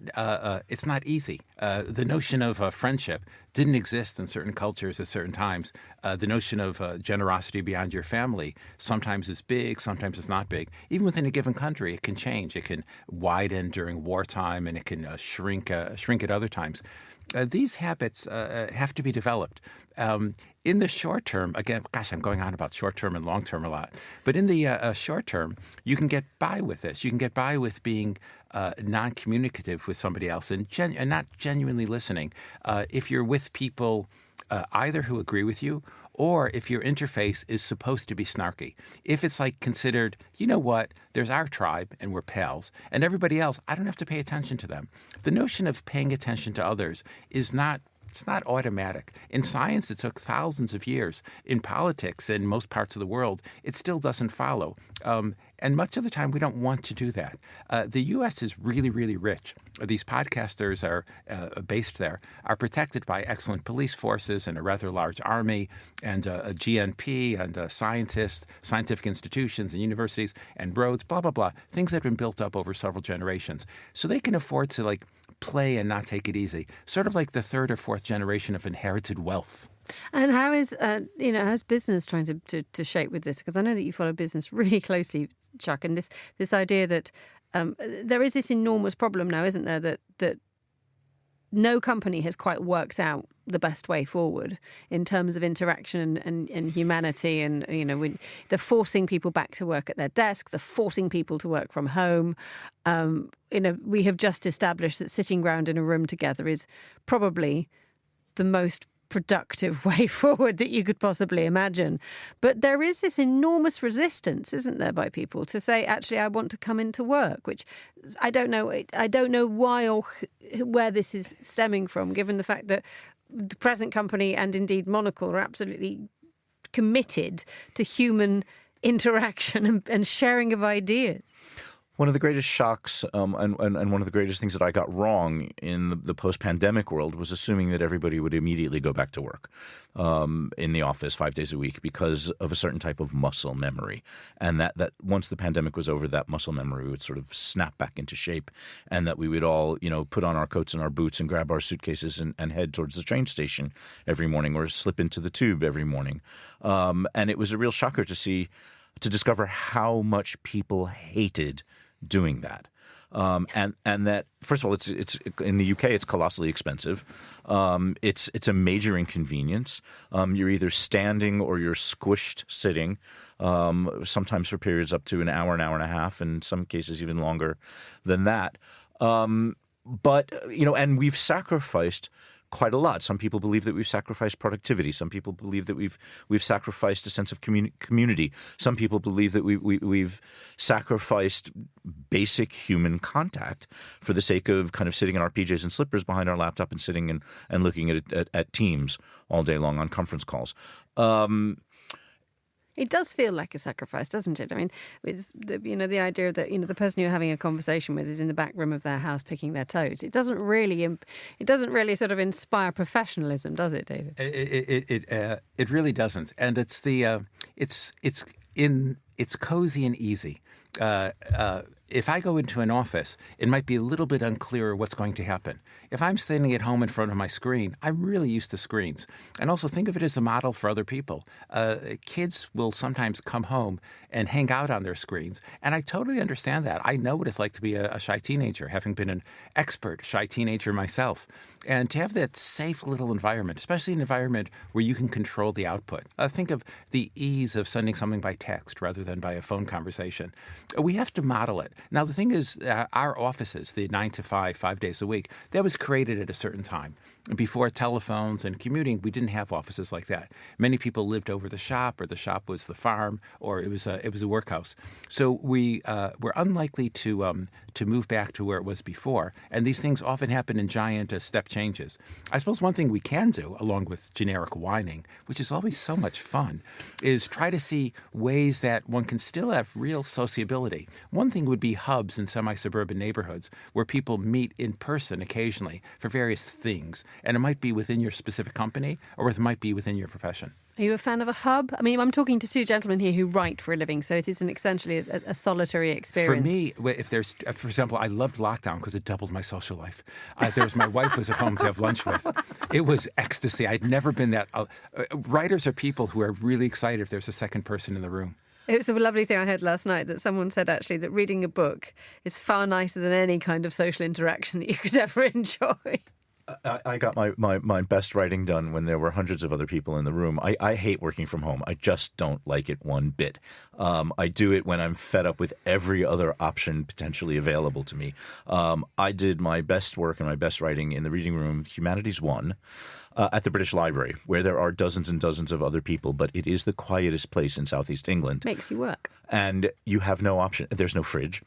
easy. The notion of friendship didn't exist in certain cultures at certain times. The notion of generosity beyond your family sometimes is big, sometimes it's not big. Even within a given country, it can change. It can widen during wartime, and it can shrink at other times. These habits have to be developed. In the short term, again, gosh, I'm going on about short term and long term a lot. But in the short term, you can get by with this. You can get by with being non-communicative with somebody else and not genuinely listening. If you're with people either who agree with you, or if your interface is supposed to be snarky. If it's like considered, you know what, there's our tribe and we're pals, and everybody else, I don't have to pay attention to them. The notion of paying attention to others is not automatic. In science, it took thousands of years. In politics, in most parts of the world, it still doesn't follow. And much of the time, we don't want to do that. The U.S. is really, really rich. These podcasters are based there, are protected by excellent police forces and a rather large army and a GNP and scientists, scientific institutions and universities and roads, blah, blah, blah, things that have been built up over several generations. So they can afford to play and not take it easy, sort of like the third or fourth generation of inherited wealth. And how is how's business trying to shape with this? Because I know that you follow business really closely, Chuck, and this idea that there is this enormous problem now, isn't there, that no company has quite worked out the best way forward in terms of interaction and humanity, and they're forcing people back to work at their desk, they're forcing people to work from home. We have just established that sitting round in a room together is probably the most productive way forward that you could possibly imagine. But there is this enormous resistance, isn't there, by people to say, actually, I want to come into work, which I don't know why or where this is stemming from, given the fact that the present company and indeed Monocle are absolutely committed to human interaction and sharing of ideas. One of the greatest shocks and one of the greatest things that I got wrong in the post-pandemic world was assuming that everybody would immediately go back to work in the office 5 days a week because of a certain type of muscle memory. And that once the pandemic was over, that muscle memory would sort of snap back into shape, and that we would all, put on our coats and our boots and grab our suitcases and head towards the train station every morning or slip into the tube every morning. And it was a real shocker to discover how much people hated doing that. And that, first of all, it's in the UK, it's colossally expensive. It's a major inconvenience. You're either standing or you're squished sitting, sometimes for periods up to an hour and a half, in some cases even longer than that. But and we've sacrificed quite a lot. Some people believe that we've sacrificed productivity. Some people believe that we've sacrificed a sense of community. Some people believe that we've sacrificed basic human contact for the sake of kind of sitting in our PJs and slippers behind our laptop and sitting and looking at Teams all day long on conference calls. It does feel like a sacrifice, doesn't it? I mean, it's the idea that the person you're having a conversation with is in the back room of their house picking their toes. It doesn't really sort of inspire professionalism, does it, David? It really doesn't, and it's cozy and easy. If I go into an office, it might be a little bit unclear what's going to happen. If I'm standing at home in front of my screen, I'm really used to screens. And also think of it as a model for other people. Kids will sometimes come home and hang out on their screens. And I totally understand that. I know what it's like to be a shy teenager, having been an expert shy teenager myself. And to have that safe little environment, especially an environment where you can control the output. Think of the ease of sending something by text rather than by a phone conversation. We have to model it. Now, the thing is, our offices, the 9 to 5 days a week, that was created at a certain time. Before telephones and commuting, we didn't have offices like that. Many people lived over the shop, or the shop was the farm, or it was a workhouse. So we were unlikely to move back to where it was before. And these things often happen in giant step changes. I suppose one thing we can do, along with generic whining, which is always so much fun, is try to see ways that one can still have real sociability. One thing would be hubs in semi-suburban neighborhoods where people meet in person occasionally for various things. And it might be within your specific company, or it might be within your profession. Are you a fan of a hub? I mean, I'm talking to two gentlemen here who write for a living, so it is essentially a solitary experience. For me, if there's, for example, I loved lockdown because it doubled my social life. There was my wife was at home to have lunch with. It was ecstasy. I'd never been that. Writers are people who are really excited if there's a second person in the room. It was a lovely thing I heard last night that someone said actually that reading a book is far nicer than any kind of social interaction that you could ever enjoy. I got my best writing done when there were hundreds of other people in the room. I hate working from home. I just don't like it one bit. I do it when I'm fed up with every other option potentially available to me. I did my best work and my best writing in the reading room, Humanities 1, at the British Library, where there are dozens and dozens of other people, but it is the quietest place in Southeast England. Makes you work. And you have no option. There's no fridge.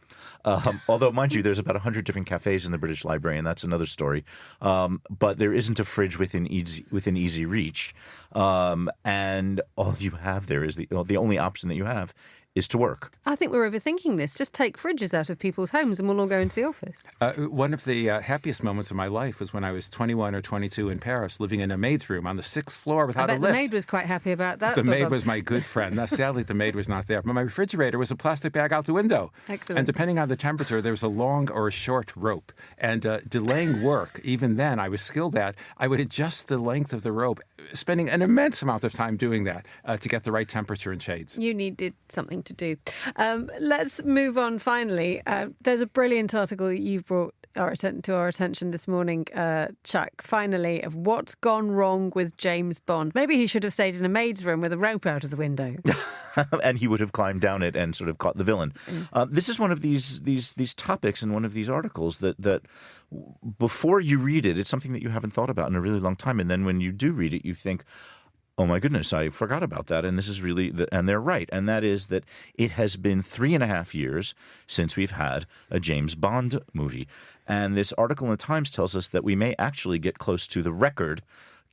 Although, mind you, there's about 100 different cafes in the British Library, and that's another story. But there isn't a fridge within easy reach. And all you have there is the only option that you have is to work. I think we're overthinking this. Just take fridges out of people's homes and we'll all go into the office. One of the happiest moments of my life was when I was 21 or 22 in Paris, living in a maid's room on the 6th floor without a lift. I bet the maid was quite happy about that. The maid was my good friend. Now, sadly, the maid was not there. But my refrigerator was a plastic bag out the window. Excellent. And depending on the temperature, there was a long or a short rope. And delaying work, even then, I was skilled at, I would adjust the length of the rope, spending an immense amount of time doing that to get the right temperature and shades. You needed something to do. Let's move on finally. There's a brilliant article that you've brought to our attention this morning, Chuck, finally, of what's gone wrong with James Bond. Maybe he should have stayed in a maid's room with a rope out of the window. And he would have climbed down it and sort of caught the villain. This is one of these topics in one of these articles that before you read it, it's something that you haven't thought about in a really long time. And then when you do read it, you think, oh my goodness, I forgot about that. And this is really, and they're right. And that is that it has been 3.5 years since we've had a James Bond movie. And this article in the Times tells us that we may actually get close to the record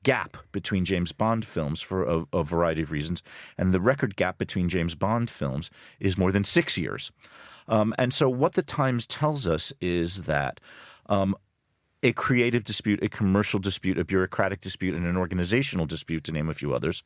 gap between James Bond films for a variety of reasons. And the record gap between James Bond films is more than 6 years. And so what the Times tells us is that a creative dispute, a commercial dispute, a bureaucratic dispute, and an organizational dispute, to name a few others,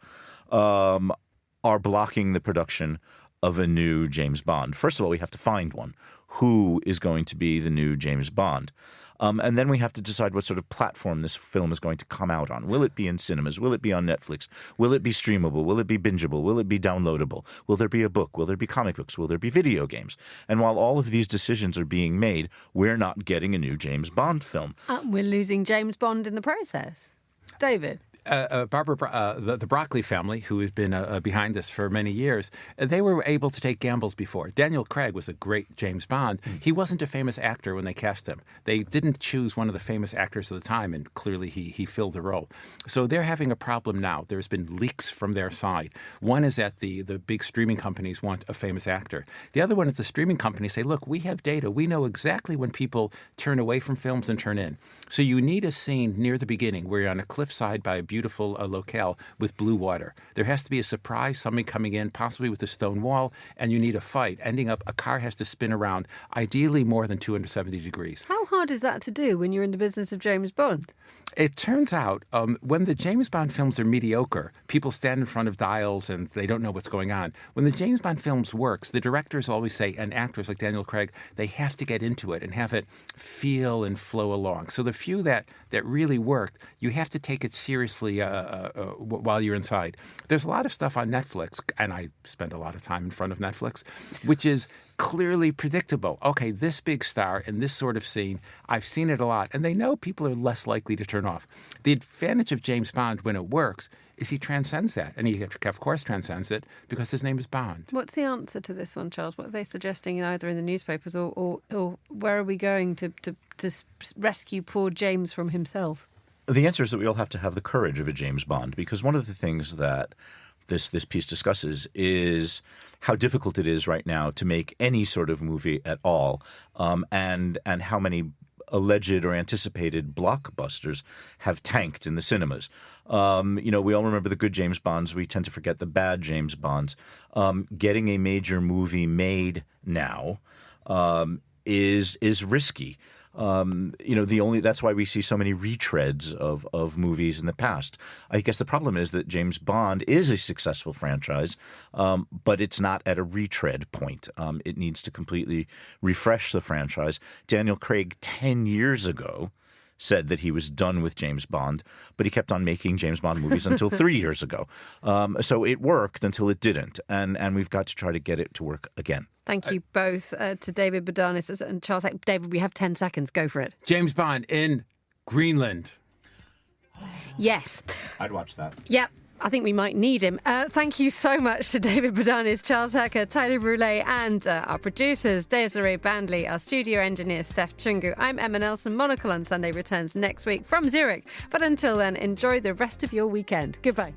are blocking the production of a new James Bond. First of all, we have to find one. Who is going to be the new James Bond? And then we have to decide what sort of platform this film is going to come out on. Will it be in cinemas? Will it be on Netflix? Will it be streamable? Will it be bingeable? Will it be downloadable? Will there be a book? Will there be comic books? Will there be video games? And while all of these decisions are being made, we're not getting a new James Bond film. We're losing James Bond in the process. David? The Broccoli family, who has been behind this for many years, they were able to take gambles before. Daniel Craig was a great James Bond. He wasn't a famous actor when they cast him. They didn't choose one of the famous actors of the time, and clearly he filled the role. So they're having a problem now. There's been leaks from their side. One is that the big streaming companies want a famous actor. The other one is the streaming companies say, look, we have data. We know exactly when people turn away from films and turn in. So you need a scene near the beginning where you're on a cliffside by a beautiful locale with blue water. There has to be a surprise, somebody coming in, possibly with a stone wall, and you need a fight. Ending up, a car has to spin around, ideally more than 270 degrees. How hard is that to do when you're in the business of James Bond? It turns out when the James Bond films are mediocre, people stand in front of dials and they don't know what's going on. When the James Bond films works, the directors always say, and actors like Daniel Craig, they have to get into it and have it feel and flow along. So the few that really worked, you have to take it seriously while you're inside. There's a lot of stuff on Netflix, and I spend a lot of time in front of Netflix, which is clearly predictable. Okay, this big star in this sort of scene, I've seen it a lot, and they know people are less likely to turn off. The advantage of James Bond when it works is he transcends that, and he of course transcends it because his name is Bond. What's the answer to this one, Charles? What are they suggesting either in the newspapers or where are we going to rescue poor James from himself? The answer is that we all have to have the courage of a James Bond, because one of the things that this piece discusses is how difficult it is right now to make any sort of movie at all, and how many alleged or anticipated blockbusters have tanked in the cinemas. We all remember the good James Bonds. We tend to forget the bad James Bonds. Getting a major movie made now is risky. That's why we see so many retreads of movies in the past. I guess the problem is that James Bond is a successful franchise, but it's not at a retread point. It needs to completely refresh the franchise. Daniel Craig 10 years ago said that he was done with James Bond, but he kept on making James Bond movies until 3 years ago. So it worked until it didn't, and we've got to try to get it to work again. Thank you both to David Bodanis and Charles Heck. David, we have 10 seconds. Go for it. James Bond in Greenland. Yes. I'd watch that. Yep. I think we might need him. Thank you so much to David Bodanis, Charles Hecker, Tyler Brûlé, and our producers, Desiree Bandley, our studio engineer, Steph Chungu. I'm Emma Nelson. Monocle on Sunday returns next week from Zurich. But until then, enjoy the rest of your weekend. Goodbye.